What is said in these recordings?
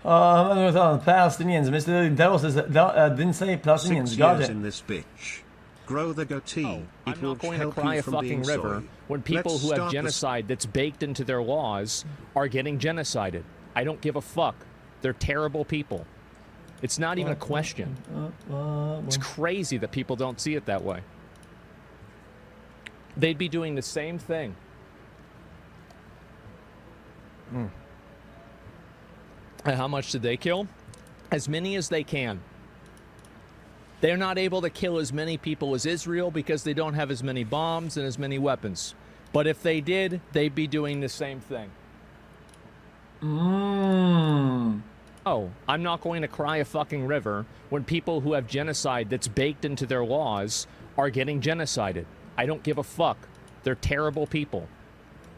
Palestinians. Mr. Delos didn't say Palestinians. 6 Got years it. in this bitch. Grow the goatee. Oh, It I'm will not going to help cry you a from fucking being river sorry. when people Let's who have start the genocide that's baked into their laws are getting genocided. I don't give a fuck. They're terrible people. It's not even a question. It's crazy that people don't see it that way. They'd be doing the same thing. And how much did they kill? As many as they can. They're not able to kill as many people as Israel because they don't have as many bombs and as many weapons. But if they did, they'd be doing the same thing. Oh, I'm not going to cry a fucking river when people who have genocide that's baked into their laws are getting genocided. I don't give a fuck. They're terrible people.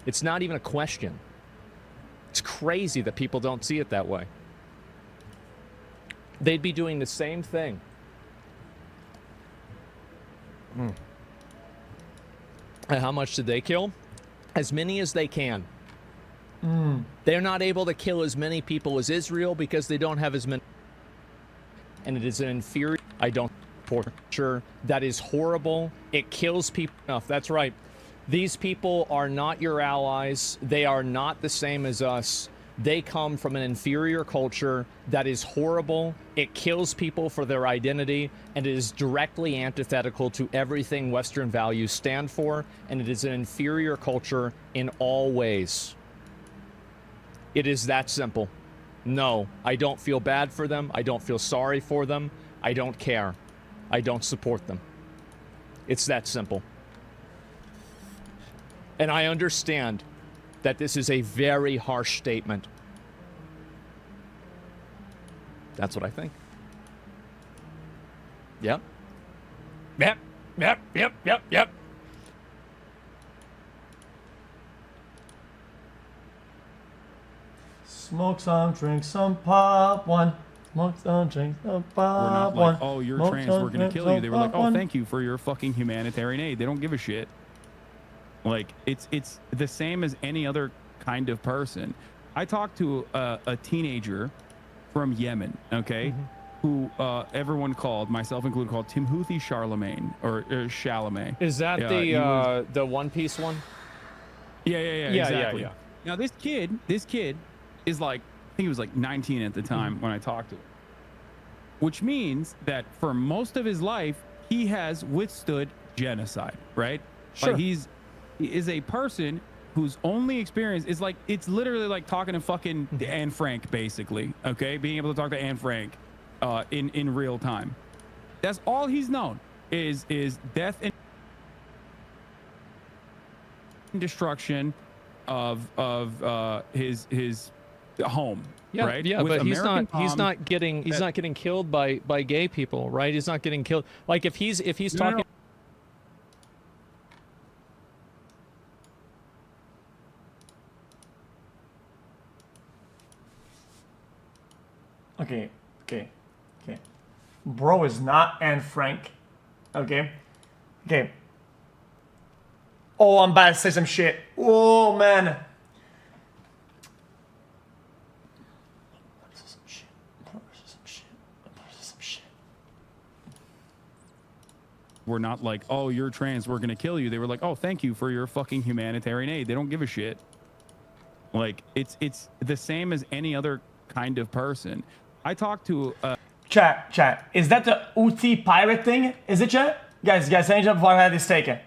It's not even a question. It's crazy that people don't see it that way. They'd be doing the same thing. And how much did they kill? As many as they can. They're not able to kill as many people as Israel because they don't have as many. And it is an inferior. I don't torture. That is horrible. It kills people enough. That's right. These people are not your allies. They are not the same as us. They come from an inferior culture that is horrible. It kills people for their identity, and it is directly antithetical to everything Western values stand for, and it is an inferior culture in all ways. It is that simple. No, I don't feel bad for them. I don't feel sorry for them. I don't care. I don't support them. It's that simple. And I understand that this is a very harsh statement. That's what I think. Yep. Yep. Smoke some, drink some, pop one. Smoke some, drink some, pop one. We're not like, oh, you're trans, we're gonna kill you. They were like, oh, thank you for your fucking humanitarian aid. They don't give a shit. Like, it's the same as any other kind of person. I talked to a teenager from Yemen, okay, who everyone called, myself included, called Timothy Charlemagne or Chalamet. Is that the One Piece one? Yeah, exactly. Yeah. Now this kid is like, I think he was like 19 at the time when I talked to him, which means that for most of his life he has withstood genocide, right? Sure. Like he is a person whose only experience is like, it's literally like talking to fucking Anne Frank, basically, okay? Being able to talk to Anne Frank in real time. That's all he's known is death and destruction of his home. Yeah, right? Yeah, with but he's American not getting killed by gay people, right? He's not getting killed. Like if he's talking. No. Okay. Bro is not Anne Frank. Okay. Oh, I'm about to say some shit. Oh, man. We're not like, oh, you're trans, we're gonna kill you. They were like, oh, thank you for your fucking humanitarian aid. They don't give a shit. Like, it's the same as any other kind of person. I talked to Chat. Is that the UT pirate thing? Is it, chat? Guys, change up before I have this taken.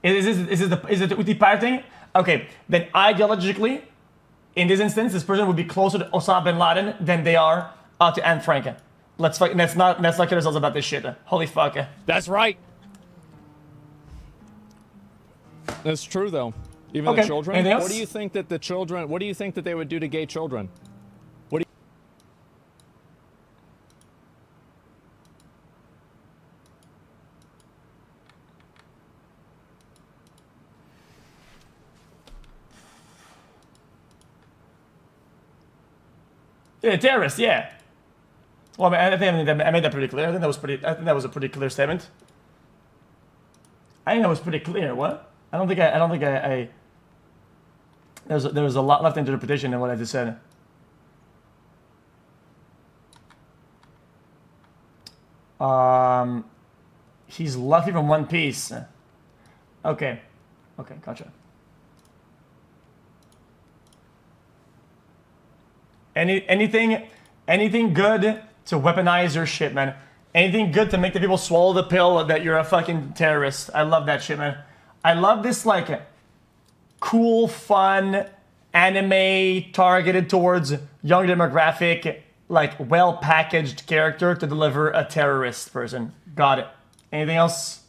Is it the UT pirate thing? Okay, then ideologically, in this instance, this person would be closer to Osama bin Laden than they are to Anne Frank. Let's not kid ourselves about this shit. Holy fuck. That's right. That's true though. Even the children. Anything else? What do you think that they would do to gay children? Yeah, terrorists, yeah. Well, I think I made that pretty clear. I think that was a pretty clear statement. I think that was pretty clear. What? I don't think I. There was a lot left interpretation in what I just said. He's Luffy from One Piece. Okay, gotcha. Anything good to weaponize your shit, man. Anything good to make the people swallow the pill that you're a fucking terrorist. I love that shit, man. I love this, like, cool, fun anime targeted towards young demographic, like, well-packaged character to deliver a terrorist person. Got it. Anything else?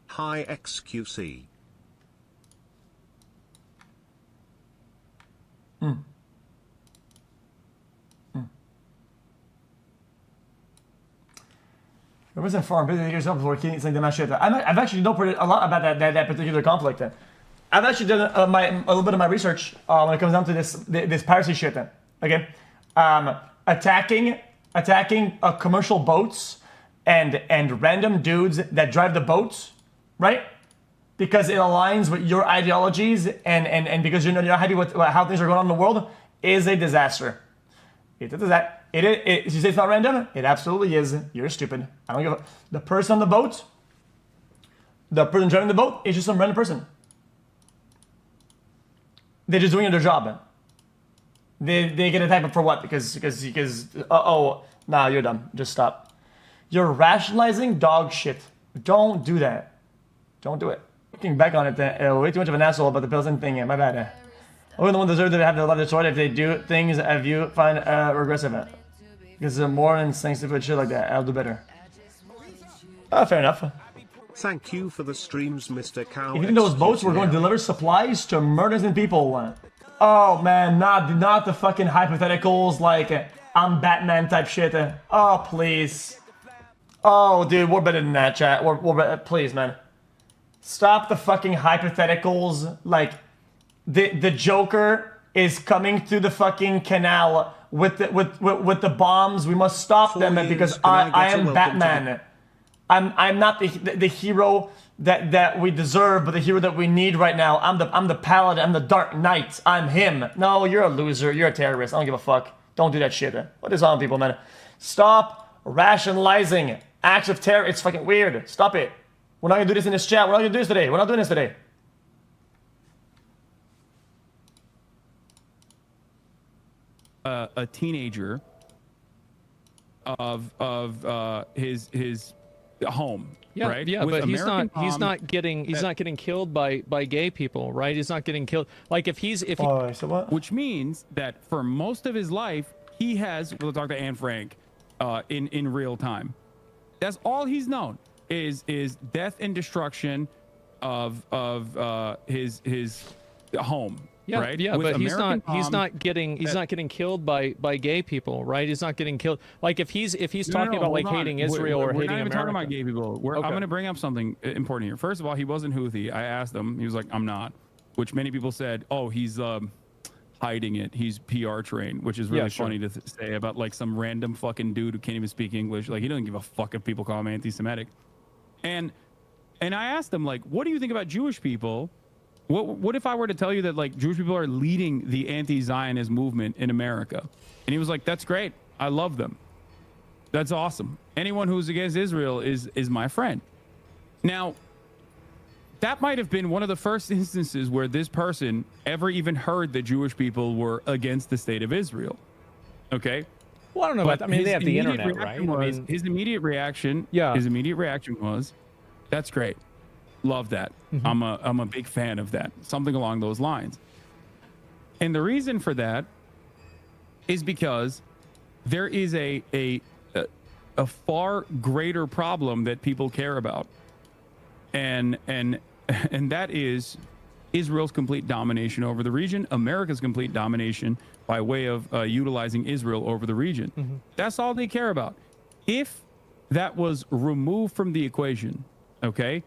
Hi XQC. I was informed yourself before killing something that shit. I've actually know a lot about that particular conflict. I've actually done a little bit of my research when it comes down to this piracy shit. Okay, attacking commercial boats and random dudes that drive the boats, right? Because it aligns with your ideologies and because you're not happy with how things are going on in the world is a disaster. It is that. You say it's not random? It absolutely is. You're stupid. I don't give a... The person on the boat, the person driving the boat is just some random person. They're just doing their job. They get attacked for what? Because nah, you're dumb. Just stop. You're rationalizing dog shit. Don't do that. Don't do it. Looking back on it, way too much of an asshole about the Pilsen thing. My bad. Only the one deserve to have the love of the sword if they do things that you find regressive. Because they're more instinctive with shit like that. I'll do better. Fair enough. Thank you for the streams, Mr. Cow. You think those boats were going to deliver supplies to murders and people? Oh man, not the fucking hypotheticals like I'm Batman type shit. Oh please. Oh dude, we're better than that, chat. Please, man. Stop the fucking hypotheticals. Like the Joker is coming through the fucking canal with the bombs. We must stop them because I am Batman. I'm not the hero that we deserve, but the hero that we need right now. I'm the Paladin. I'm the Dark Knight. I'm him. No, you're a loser. You're a terrorist. I don't give a fuck. Don't do that shit. What is on people, man? Stop rationalizing acts of terror. It's fucking weird. Stop it. We're not gonna do this in this chat. We're not gonna do this today. We're not doing this today. A teenager of his home. Yeah, right? yeah, With but he's American not getting killed by gay people, right? He's not getting killed. Like if so what? Which means that for most of his life, he has. We'll talk to Anne Frank in real time. That's all he's known is death and destruction of his home. Yeah, right? Yeah, With but he's American not getting killed by gay people, right? He's not getting killed. Like if he's talking about like hating Israel or hating America. We're not even talking about gay people. I'm going to bring up something important here. First of all, he wasn't Houthi. I asked him. He was like, I'm not. Which many people said, oh, he's hiding it. He's PR trained, which is really funny to say about like some random fucking dude who can't even speak English. Like he doesn't give a fuck if people call him anti-Semitic. And I asked him like, what do you think about Jewish people? What if I were to tell you that like Jewish people are leading the anti-Zionist movement in America? And he was like, that's great. I love them. That's awesome. Anyone who's against Israel is my friend. Now, that might have been one of the first instances where this person ever even heard that Jewish people were against the state of Israel. Okay? Well, I don't know about that. I mean, they have the internet, right? His immediate reaction was, that's great. Love that. Mm-hmm. I'm a big fan of that. Something along those lines. And the reason for that is because there is a far greater problem that people care about. And that is Israel's complete domination over the region, America's complete domination by way of utilizing Israel over the region. Mm-hmm. That's all they care about. If that was removed from the equation, okay,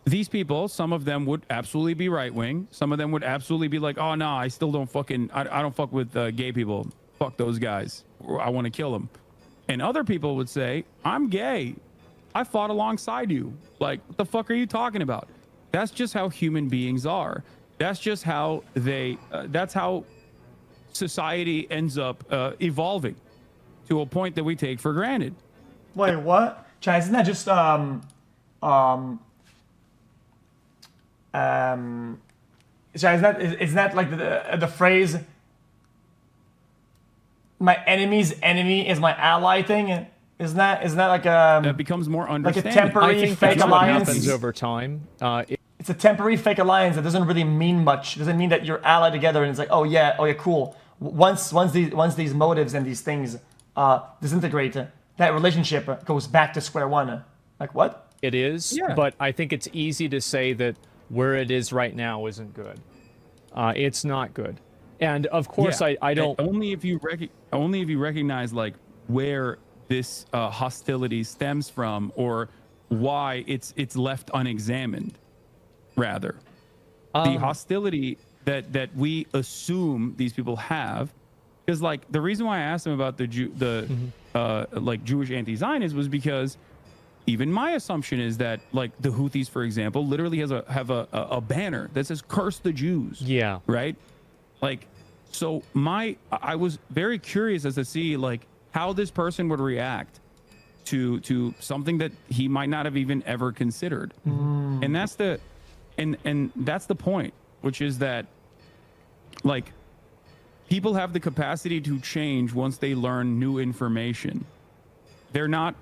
these people, some of them would absolutely be right-wing. Some of them would absolutely be like, oh, no, I still don't fucking, I don't fuck with gay people. Fuck those guys. I want to kill them. And other people would say, I'm gay. I fought alongside you. Like, what the fuck are you talking about? That's just how human beings are. That's just how that's how society ends up evolving to a point that we take for granted. Wait, what? Chad, isn't that just sorry, isn't that like the phrase "my enemy's enemy is my ally" thing? Isn't that like That becomes more like a understanding. temporary fake that's what alliance? happens over time. It's a temporary fake alliance that doesn't really mean much. It doesn't mean that you're allied together and it's like, oh yeah, cool. Once these motives and these things disintegrate, that relationship goes back to square one. Like what? It is, Yeah. but I think it's easy to say that where it is right now isn't good. It's not good, and of course Yeah. I don't. Only if you recognize like where this hostility stems from or why it's left unexamined. Rather, the hostility that we assume these people have, because like the reason why I asked them about like Jewish anti-Zionism was because even my assumption is that like the Houthis, for example, literally have a banner that says "Curse the Jews." Yeah. Right. Like, so I was very curious as to see like how this person would react to something that he might not have even ever considered, and that's the. And that's the point, which is that, like, people have the capacity to change once they learn new information. They're not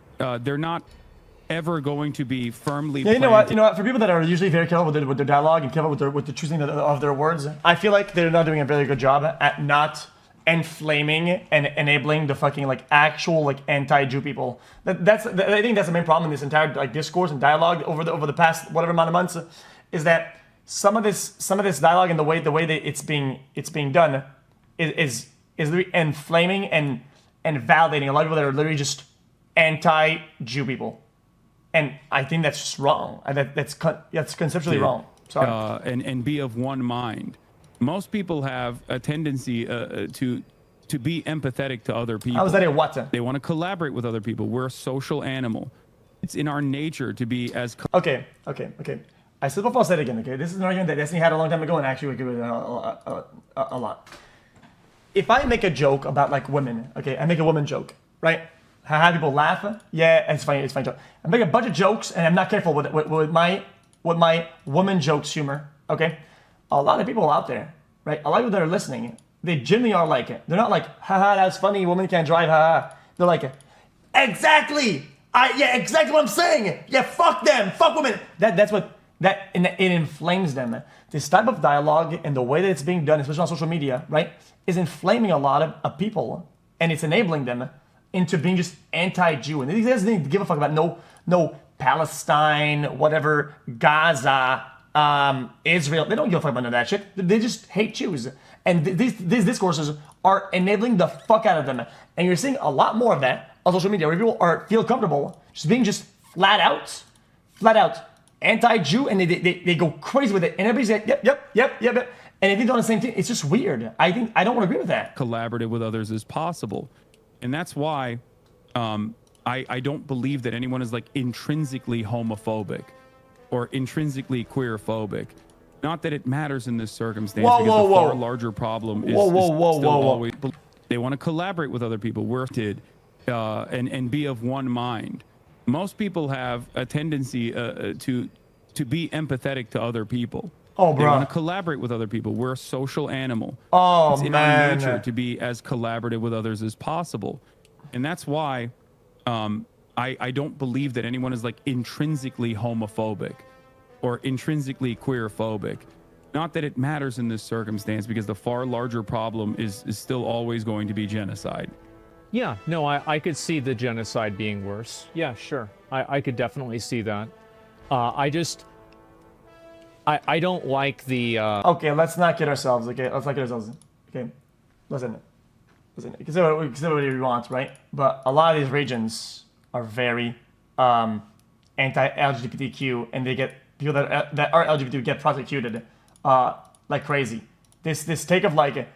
ever going to be firmly. Yeah, you know what? For people that are usually very careful with their dialogue and careful with the choosing of their words, I feel like they're not doing a very good job at not enflaming and enabling the fucking like actual like anti-Jew people. I think that's the main problem in this entire like discourse and dialogue over the past whatever amount of months. Is that some of this dialogue and the way that it's being done is literally inflaming and validating a lot of people that are literally just anti-Jew people, and I think that's just wrong. That's conceptually wrong. Sorry. And be of one mind. Most people have a tendency to be empathetic to other people. How is that a what? They want to collaborate with other people. We're a social animal. It's in our nature to be as. Okay. I still before I'll say it again, okay? This is an argument that Destiny had a long time ago and actually we agree with a lot. If I make a joke about like women, okay, I make a woman joke, right? Have people laugh? Yeah, it's fine joke. I make a bunch of jokes and I'm not careful with my woman jokes humor, okay? A lot of people out there, right? A lot of people that are listening, they genuinely are like it. They're not like, haha, that's funny, women can't drive, haha. They're like, exactly! Exactly what I'm saying! Yeah, fuck them! Fuck women! It inflames them. This type of dialogue and the way that it's being done, especially on social media, right, is inflaming a lot of people, and it's enabling them into being just anti-Jew. And these guys didn't give a fuck about no Palestine, whatever, Gaza, Israel. They don't give a fuck about none of that shit. They just hate Jews. And these discourses are enabling the fuck out of them. And you're seeing a lot more of that on social media where people feel comfortable just being just flat out anti-Jew, and they go crazy with it. And everybody's like, yep. And if they do the same thing, it's just weird. I don't want to agree with that. Collaborative with others as possible. And that's why I don't believe that anyone is like intrinsically homophobic or intrinsically queerphobic. Not that it matters in this circumstance, because the far larger problem is still always they want to collaborate with other people. We're and be of one mind. Most people have a tendency to be empathetic to other people. Oh, bro. They want to collaborate with other people. We're a social animal. Oh, it's in man. our nature to be as collaborative with others as possible. And that's why I don't believe that anyone is like intrinsically homophobic or intrinsically queerphobic. Not that it matters in this circumstance, because the far larger problem is still always going to be genocide. Yeah, no, I could see the genocide being worse. Yeah, sure. I could definitely see that. I don't like the... Okay, let's not kid ourselves, okay? Let's not kid ourselves, okay? Listen, consider what you want, right? But a lot of these regions are very anti-LGBTQ, and they get people that are LGBT get prosecuted like crazy. This take of like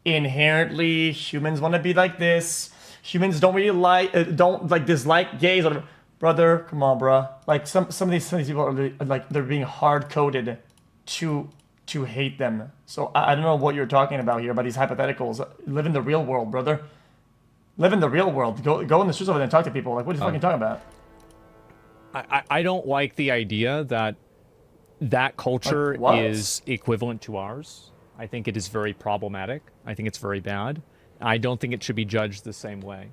inherently humans want to be like this. Humans don't really dislike gays or whatever. Brother, come on, bro. Like some of these people are like they're being hard coded to to hate them. So I don't know what you're talking about here, about these hypotheticals. Live in the real world, brother. Live in the real world. Go in the streets over there and talk to people. Like, what are you fucking talking about? I don't like the idea that that culture is equivalent to ours. I think it is very problematic. I think it's very bad. I don't think it should be judged the same way.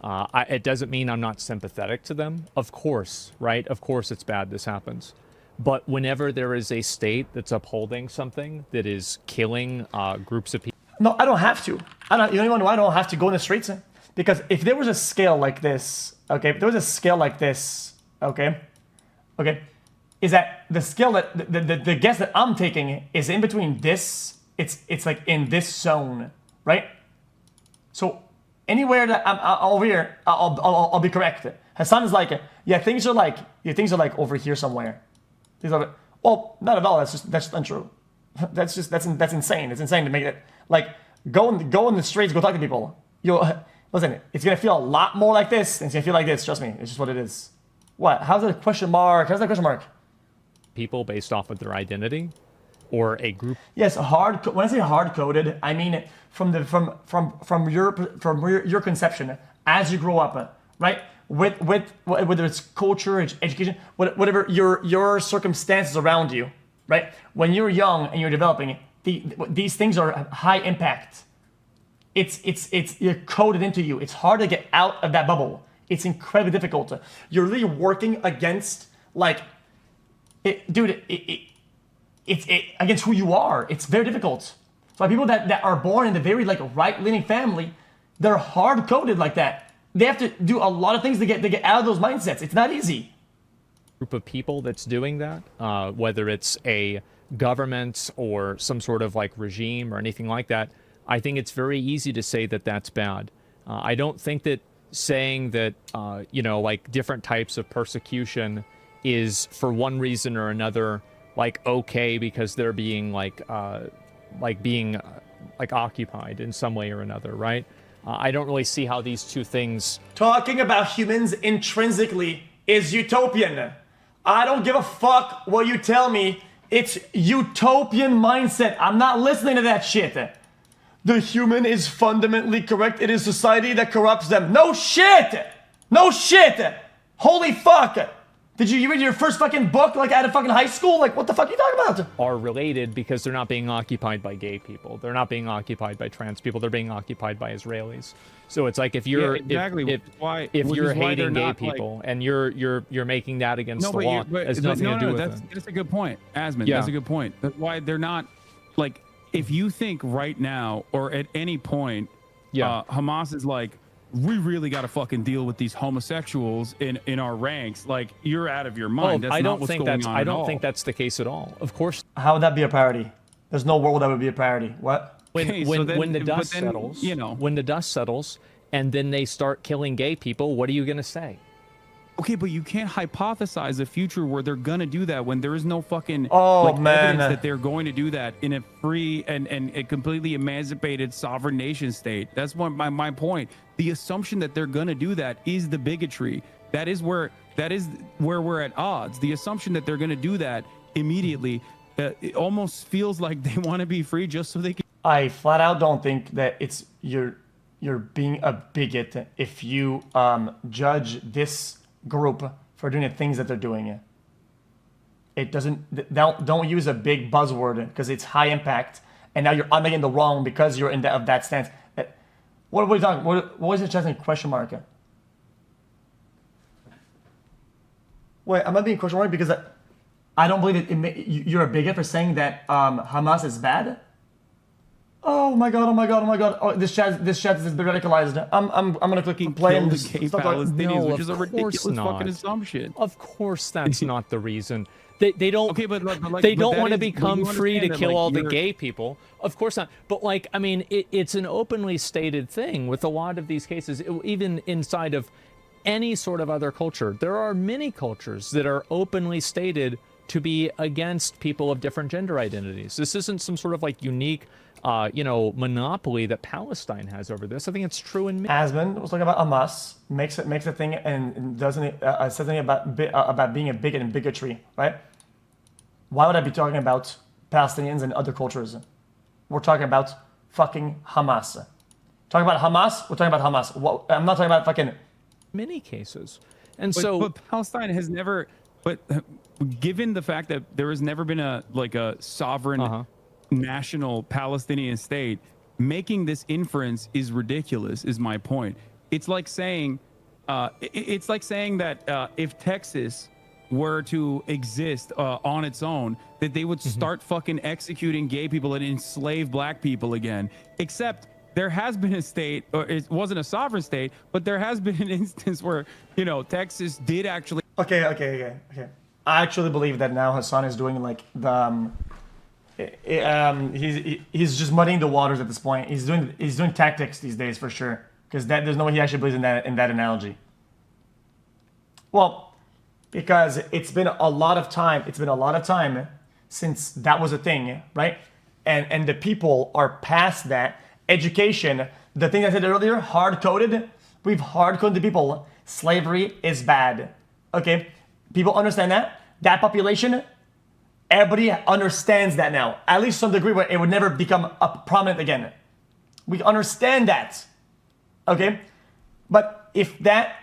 It doesn't mean I'm not sympathetic to them. Of course, right? Of course it's bad this happens. But whenever there is a state that's upholding something that is killing groups of people... No, I don't have to. You don't even know I don't have to go in the streets. Because if there was a scale like this, okay, if there was a scale like this, okay, is that the scale that the guess that I'm taking is in between this, it's like in this zone, right? So anywhere that I'm over here, I'll be correct. Hassan is like, yeah, things are like over here somewhere. Well, not at all. That's untrue. That's insane. It's insane to make it like go in the streets, go talk to people. Listen, it's gonna feel a lot more like this, and it's gonna feel like this. Trust me, it's just what it is. What? How's that a question mark? How's that a question mark? People based off of their identity, or a group. Yes, when I say hard coded, I mean from your conception as you grow up, right? With whether it's culture, education, whatever your circumstances around you, right? When you're young and you're developing, these things are high impact. You're coded into you. It's hard to get out of that bubble. It's incredibly difficult. You're really working against it's against who you are. It's very difficult. So people that are born in the very right-leaning family, they're hard coded like that. They have to do a lot of things to get out of those mindsets. It's not easy. Group of people that's doing that, whether it's a government or some sort of regime or anything like that. I think it's very easy to say that that's bad. I don't think that saying that, different types of persecution is for one reason or another, okay because they're being occupied in some way or another, right? I don't really see how these two things... Talking about humans intrinsically is utopian. I don't give a fuck what you tell me. It's utopian mindset. I'm not listening to that shit. The human is fundamentally correct. It is society that corrupts them. No shit! No shit! Holy fuck! Did you read your first fucking book out of fucking high school? What the fuck are you talking about? Are related because they're not being occupied by gay people. They're not being occupied by trans people. They're being occupied by Israelis. So it's if you're if you're hating gay people and you're making that against the law, it has nothing to do with it. That's a good point, Asmon. Yeah. That's a good point. That's why they're not if you think right now or at any point, Hamas is we really got to fucking deal with these homosexuals in our ranks. You're out of your mind. That's not what's going on at all. I don't think that's the case at all. Of course. How would that be a priority? There's no world that would be a priority. What? When the dust settles, when the dust settles, and then they start killing gay people, what are you gonna say? Okay, but you can't hypothesize a future where they're gonna do that when there is no fucking evidence that they're going to do that in a free and a completely emancipated sovereign nation state. That's my point. The assumption that they're gonna do that is the bigotry. That is where we're at odds. The assumption that they're gonna do that immediately, it almost feels like they want to be free just so they can. I flat out don't think that it's you're being a bigot if you judge this group for doing the things that they're doing. It doesn't. Don't use a big buzzword because it's high impact, and now I'm making the wrong because you're in that stance. What are we talking? What was it? Just a question mark. Wait, am I being question mark because I don't believe you're a bigot for saying that Hamas is bad? Oh my god! Oh, this chat has been radicalized. I'm gonna click play and just stop talking. No, which is a ridiculous fucking assumption. Of course, that's not the reason. They don't. Okay, they don't want to become free to kill all the gay people. Of course not. But it's an openly stated thing with a lot of these cases, even inside of any sort of other culture. There are many cultures that are openly stated to be against people of different gender identities. This isn't some sort of unique monopoly that Palestine has over this. I think it's true in Asmon was talking about Hamas, makes a thing and doesn't says something about being a bigot and bigotry, right? Why would I be talking about Palestinians and other cultures. We're talking about fucking Hamas. Talking about Hamas, we're talking about Hamas. I'm not talking about fucking... Many cases. And but Palestine has never... But given the fact that there has never been a sovereign national Palestinian state, making this inference is ridiculous, is my point. It's like saying that if Texas were to exist on its own, that they would start fucking executing gay people and enslave black people again. Except there has been a state, or it wasn't a sovereign state, but there has been an instance where, you know, Texas did actually... Okay. I actually believe that now Hassan is doing like the... he's just muddying the waters at this point. He's doing tactics these days for sure, because there's no way he actually believes in that analogy. Well, because it's been a lot of time. It's been a lot of time since that was a thing, right? And the people are past that. Education, the thing I said earlier, hard-coded. We've hard-coded the people. Slavery is bad. Okay, people understand that. That population. Everybody understands that now, at least to some degree, where it would never become prominent again. We understand that, okay? But if that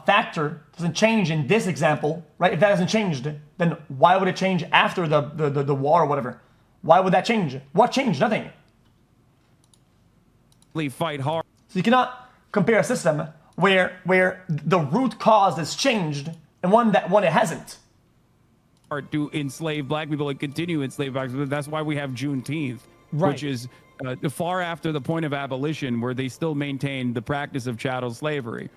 factor doesn't change in this example, right? If that hasn't changed, then why would it change after the war or whatever? Why would that change? What changed? Nothing. Fight hard. So you cannot compare a system where the root cause has changed and one it hasn't. To enslave black people and continue to enslave black people. That's why we have Juneteenth, Right. which is far after the point of abolition, where they still maintain the practice of chattel slavery.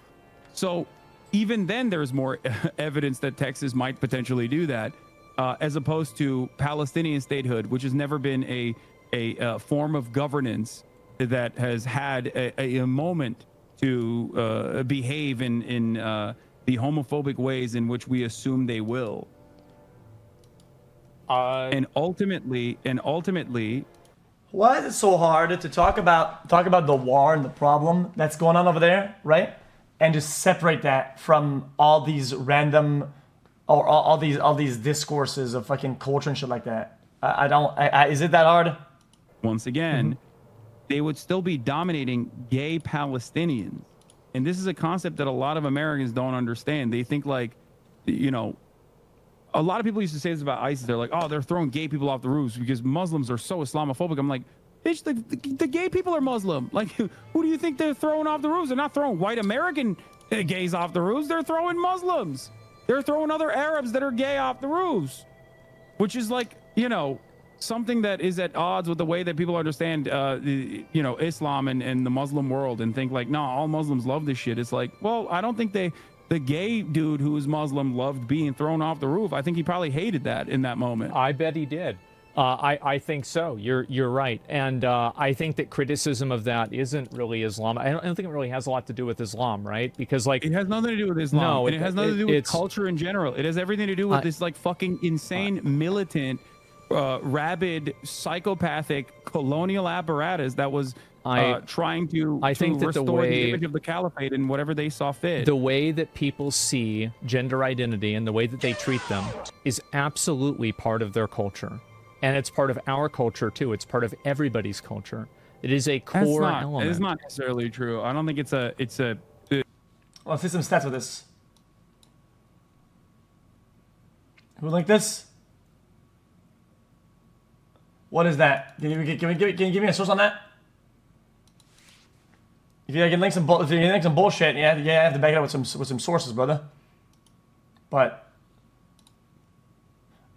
So even then, there's more evidence that Texas might potentially do that, as opposed to Palestinian statehood, which has never been a form of governance that has had a moment to behave in the homophobic ways in which we assume they will. And ultimately, why is it so hard to talk about the war and the problem that's going on over there, right? And just separate that from all these random or all these discourses of fucking culture and shit like that. Is it that hard? Once again, they would still be dominating gay Palestinians. And this is a concept that a lot of Americans don't understand. They think like, you know, a lot of people used to say this about ISIS. They're like, oh, they're throwing gay people off the roofs because Muslims are so Islamophobic. I'm like, bitch, the gay people are Muslim. Like, who do you think they're throwing off the roofs? They're not throwing white American gays off the roofs. They're throwing Muslims. They're throwing other Arabs that are gay off the roofs, which is like, you know, something that is at odds with the way that people understand, you know, Islam and the Muslim world, and think like, no, all Muslims love this shit. It's like, well, I don't think the gay dude who is Muslim loved being thrown off the roof. I think he probably hated that in that moment. I bet he did. I think so. You're right. And I think that criticism of that isn't really Islam. I don't think it really has a lot to do with Islam, right? Because like it has nothing to do with Islam. No, and it has nothing to do with culture in general. It has everything to do with this like fucking insane militant, rabid, psychopathic colonial apparatus that was trying to think that restore the image of the caliphate and whatever they saw fit. The way that people see gender identity and the way that they treat them is absolutely part of their culture. And it's part of our culture too. It's part of everybody's culture. It is a core element. It is not necessarily true. I don't think it's a Let's see some stats with this. Who like this? What is that? Can you give me a source on that? If you can link some bullshit, yeah, I have to back it up with some sources, brother. But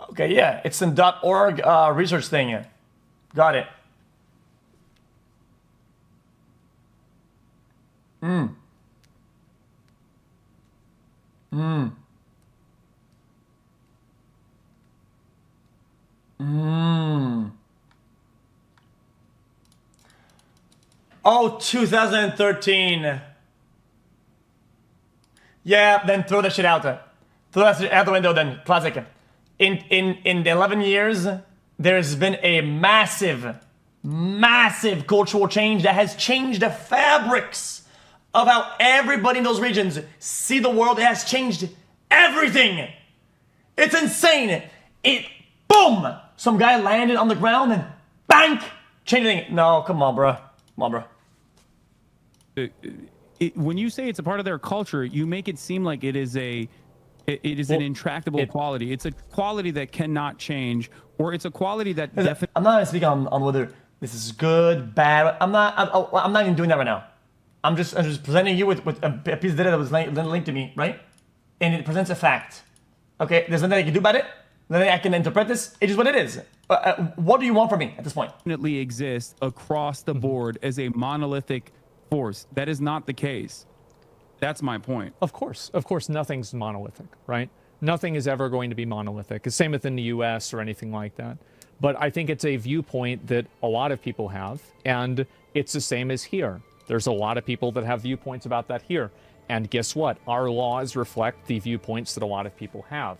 okay, yeah, it's some .org research thing. Yeah. Got it. Oh, 2013. Yeah, then throw that shit out there. Throw that shit out the window then. Classic. In the 11 years, there's been a massive cultural change that has changed the fabrics of how everybody in those regions see the world. It has changed everything. It's insane. Boom! some guy landed on the ground and bang, change anything. No, come on, bro. Come on, bro. When you say it's a part of their culture, you make it seem like it is an intractable quality. It's a quality that cannot change, or it's a quality that definitely. I'm not going to speak on whether this is good, bad. I'm not even doing that right now. I'm just presenting you with a piece of data that was linked to me, right? And it presents a fact. Okay, there's nothing I can do about it. Nothing I can interpret this. It is what it is. What do you want from me at this point? Definitely exists across the board as a monolithic force. That is not the case. That's my point. Of course, nothing's monolithic, right? Nothing is ever going to be monolithic. The same within the U.S. or anything like that. But I think it's a viewpoint that a lot of people have, and it's the same as here. There's a lot of people that have viewpoints about that here. And guess what? Our laws reflect the viewpoints that a lot of people have.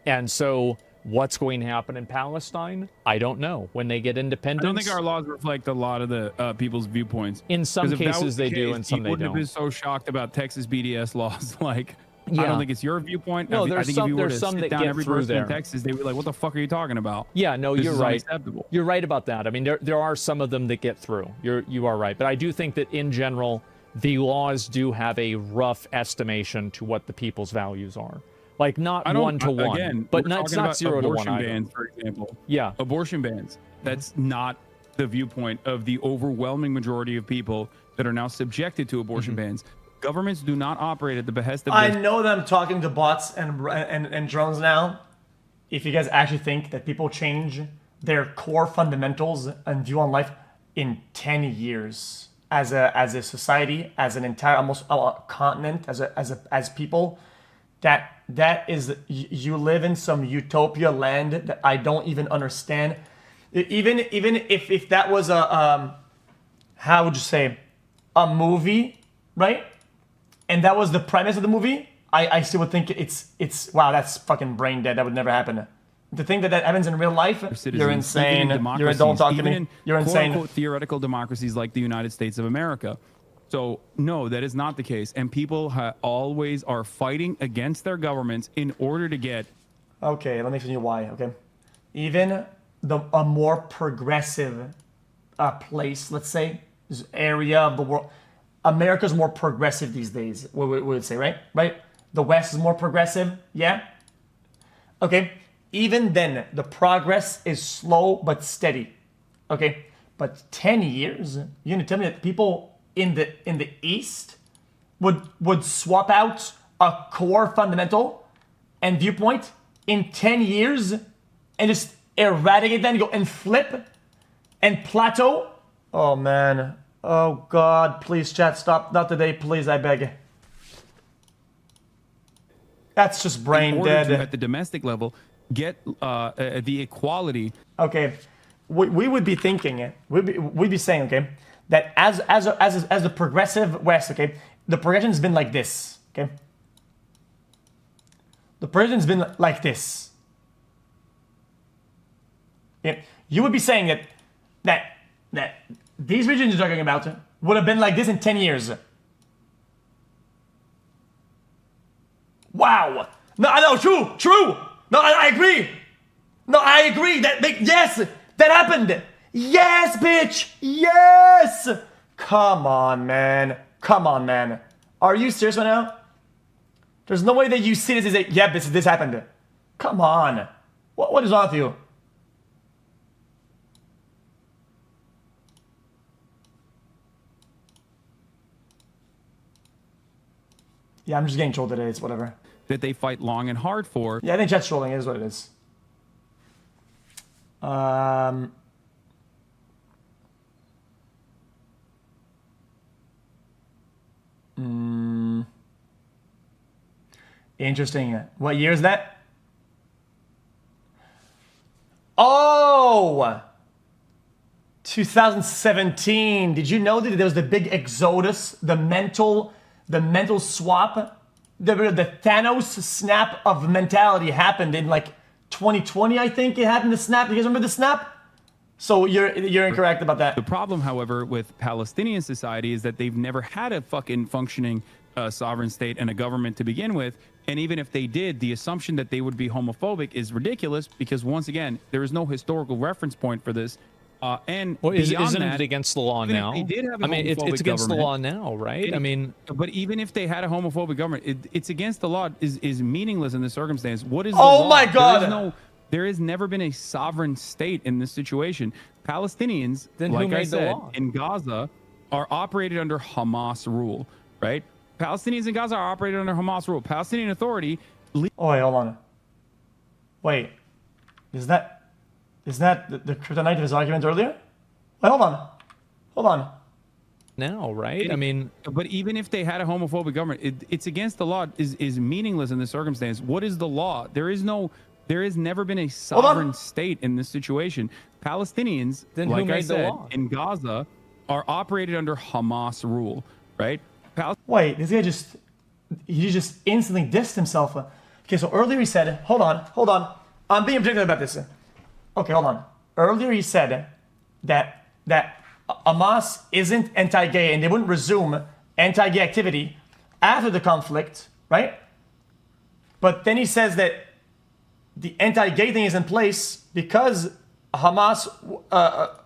And so what's going to happen in Palestine? I don't know. When they get independence, I don't think our laws reflect a lot of the people's viewpoints. In some cases they do, and some they don't. Wouldn't have been so shocked about Texas BDS laws. Like, yeah. I don't think it's your viewpoint. No, I think if you were to some sit that down get every through person there in Texas, they would be like, "What the fuck are you talking about?" Yeah, no, this you're is right. Unacceptable. You're right about that. I mean, there are some of them that get through. You are right, but I do think that in general, the laws do have a rough estimation to what the people's values are. Like not 1-to-1, again, but it's not 0-to-1 abortion either. bans, for example. Yeah, Abortion bans. That's not the viewpoint of the overwhelming majority of people that are now subjected to abortion bans. Governments do not operate at the behest of. I know that I'm talking to bots and drones now. If you guys actually think that people change their core fundamentals and view on life in 10 years as a society, as an entire almost continent, as people, that is, you live in some utopia land that I don't even understand. Even if that was how would you say, a movie, right? And that was the premise of the movie, I still would think it's wow, that's fucking brain dead. That would never happen. To think that happens in real life, you're insane. You're don't talk to me. You're insane. Quote, theoretical democracies like the United States of America. So no, that is not the case. And people always are fighting against their governments in order to get. Okay, let me explain you why. Okay, even a more progressive place, let's say, area of the world. America's more progressive these days. We would say, right? Right. The West is more progressive. Yeah. Okay. Even then, the progress is slow but steady. Okay. But 10 years, you're gonna tell me that people in the East would swap out a core fundamental and viewpoint in 10 years and just eradicate that and go and flip and plateau? Oh man. Oh God, please chat, stop. Not today, please, I beg. That's just brain dead. At the domestic level, get the equality. Okay, we would be thinking, we'd be saying, okay, that as the progressive West, okay, the progression's been like this, okay. The progression's been like this. Yeah, you would be saying that these regions you're talking about would have been like this in 10 years. Wow. No, true. No, I agree. No, I agree. Yes, that happened. Yes, bitch. Yes. Come on, man. Are you serious right now? There's no way that you see this and say, yeah, this happened. Come on. What is wrong with you? Yeah, I'm just getting trolled today. It's whatever. That they fight long and hard for. Yeah, I think chat's trolling. It is what it is. Interesting. What year is that? Oh! 2017. Did you know that there was the big exodus, the mental swap, the Thanos snap of mentality happened in like 2020, I think it happened, the snap. You guys remember the snap? So you're incorrect about that. The problem, however, with Palestinian society is that they've never had a fucking functioning sovereign state and a government to begin with. And even if they did, the assumption that they would be homophobic is ridiculous because, once again, there is no historical reference point for this. And well, isn't that, it against the law now? They did have a I mean, it's against the law now, right? I mean, but even if they had a homophobic government, it's against the law is meaningless in this circumstance. What is the Oh law? my God! There has never been a sovereign state in this situation. Palestinians, then like who made I said, the law? in Gaza are operated under Hamas rule, right? Palestinians in Gaza are operated under Hamas rule. Palestinian Authority. Oh wait, hold on. Wait, is that the kryptonite of his argument earlier? Wait, hold on. Now, right? I mean, but even if they had a homophobic government, it's against the law is meaningless in this circumstance. What is the law? There has never been a sovereign state in this situation. Palestinians, then like who made I said, the law? in Gaza are operated under Hamas rule, right? Wait, this guy just instantly dissed himself. Okay, so earlier he said, hold on. I'm being particular about this. Okay, hold on. Earlier he said that Hamas isn't anti-gay and they wouldn't resume anti-gay activity after the conflict, right? But then he says that the anti-gay thing is in place because Hamas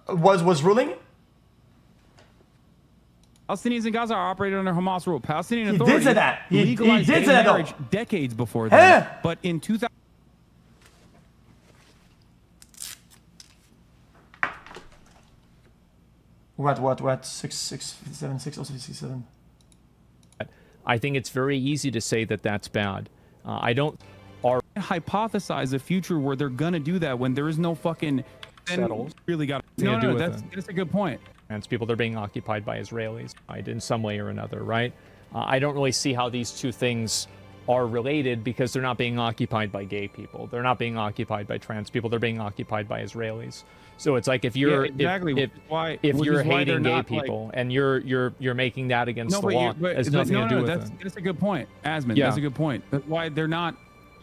was ruling. Palestinians in Gaza are operated under Hamas rule. Palestinian He Authority did say that. He legalized did gay say that, though. marriage decades before that. Huh? But in 2000. We're at 667, 667. I think it's very easy to say that that's bad. I don't hypothesize a future where they're gonna do that when there is no fucking settles. Really got No, that's a good point. It's people that are being occupied by Israelis, right, in some way or another, right? I don't really see how these two things are related because they're not being occupied by gay people. They're not being occupied by trans people. They're being occupied by Israelis. So it's like if you're if you're hating gay people and you're making that against the law, has nothing to do with it. That's a good point, Asmon. Yeah. That's a good point. That's why they're not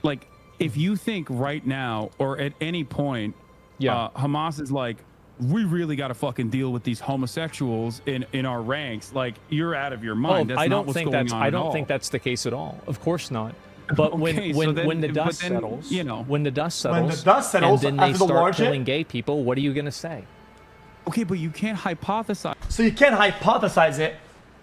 like if you think right now or at any point, Hamas is like, we really got to fucking deal with these homosexuals in our ranks. Like you're out of your mind. I don't think that's the case at all. Of course not. But when the dust settles, when the dust settles, and then they start killing gay people, what are you gonna say? Okay, but you can't hypothesize. So you can't hypothesize it,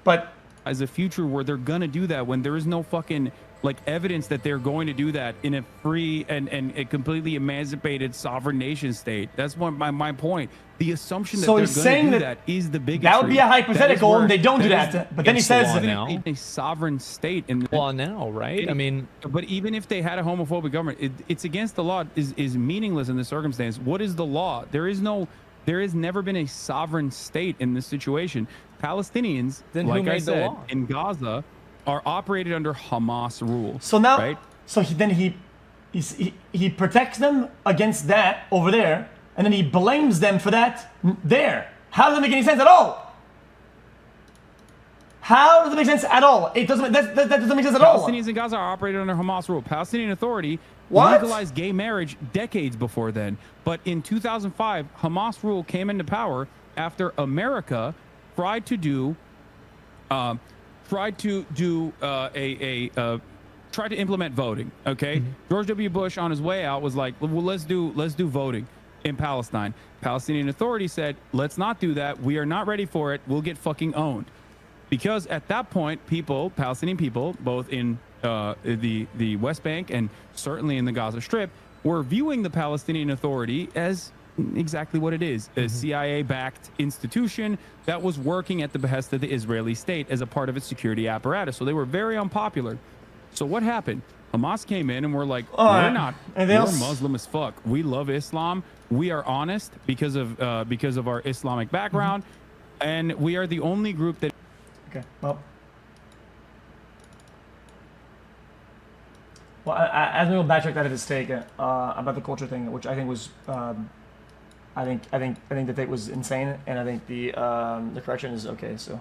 but as a future where they're gonna do that when there is no fucking like evidence that they're going to do that in a free and a completely emancipated sovereign nation state. That's my point. The assumption that they're going to do that is the biggest. That would be a hypothetical, and they don't do that. But then he says a sovereign state in the law now, right? I mean, but even if they had a homophobic government, it's against the law is meaningless in this circumstance. What is the law? There has never been a sovereign state in this situation. Palestinians, then like who made I said, the law? in Gaza are operated under Hamas rule. So now, right? So he protects them against that over there, and then he blames them for that there. How does that make any sense at all? How does it make sense at all? It doesn't. That doesn't make sense at all. Palestinians in Gaza are operated under Hamas rule. Palestinian Authority legalized gay marriage decades before then. But in 2005, Hamas rule came into power after America tried to implement voting. Okay, George W. Bush on his way out was like, well, let's do voting in Palestine. Palestinian Authority said, let's not do that. We are not ready for it. We'll get fucking owned. Because at that point, Palestinian people, both in the West Bank and certainly in the Gaza Strip, were viewing the Palestinian Authority as exactly what it is, a CIA-backed institution that was working at the behest of the Israeli state as a part of its security apparatus. So they were very unpopular. So what happened? Hamas came in and we're like, we're Muslim as fuck. We love Islam. We are honest because of our Islamic background, and we are the only group that. Okay. Well, as we will backtrack that at his take about the culture thing, which I think was, I think the take was insane, and I think the correction is okay. So.